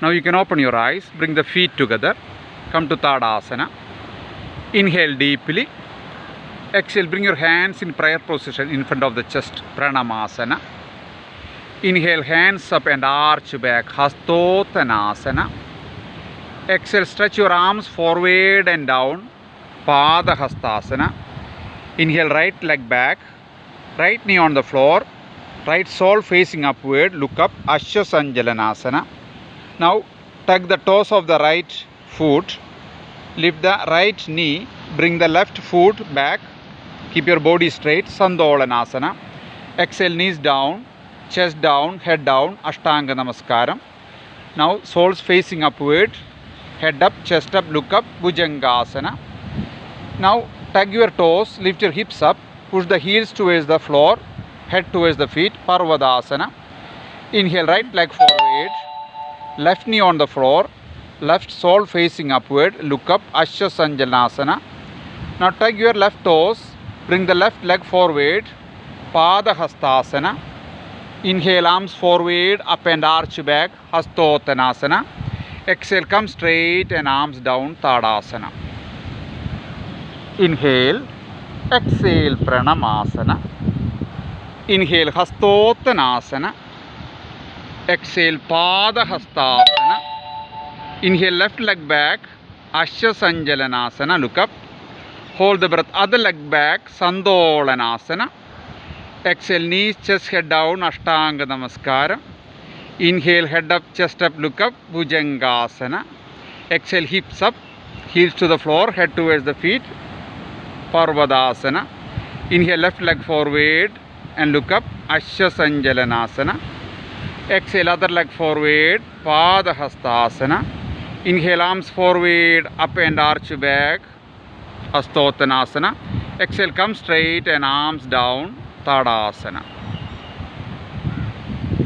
Now you can open your eyes, bring the feet together, come to Tadasana. Inhale deeply. Exhale, bring your hands in prayer position in front of the chest, Pranamasana. Inhale, hands up and arch back, Hastottanasana. Exhale, stretch your arms forward and down, Padahastasana. Inhale, right leg back, right knee on the floor, right sole facing upward, look up, Ashasanjalanasana. Now tug the toes of the right foot, lift the right knee, bring the left foot back, keep your body straight, Sandolanasana. Exhale, knees down, chest down, head down, Ashtanga Namaskaram. Now soles facing upward, head up, chest up, look up, Bhujangasana. Now tug your toes, lift your hips up, push the heels towards the floor, head towards the feet, Parvadasana. Inhale, right leg forward, left knee on the floor, left sole facing upward, look up, Ashasanjalanasana. Now tug your left toes, bring the left leg forward, Padahastasana. Inhale, arms forward, up and arch back, Hastottanasana. Exhale, come straight and arms down, Tadasana. Inhale, exhale, Pranamasana. Inhale, Hastottanasana. Exhale, Padahastasana. Inhale, left leg back, Ashasanjalanasana, look up. Hold the breath, other leg back, Sandolanasana. Exhale, knees, chest, head down, Ashtanga Namaskara. Inhale, head up, chest up, look up, Bhujangasana. Exhale, hips up, heels to the floor, head towards the feet, Parvadasana. Inhale, left leg forward and look up, Ashasanjalanasana. Exhale, other leg forward, Padahastasana. Inhale, arms forward, up and arch back, Hastottanasana. Exhale, come straight and arms down, Tadasana.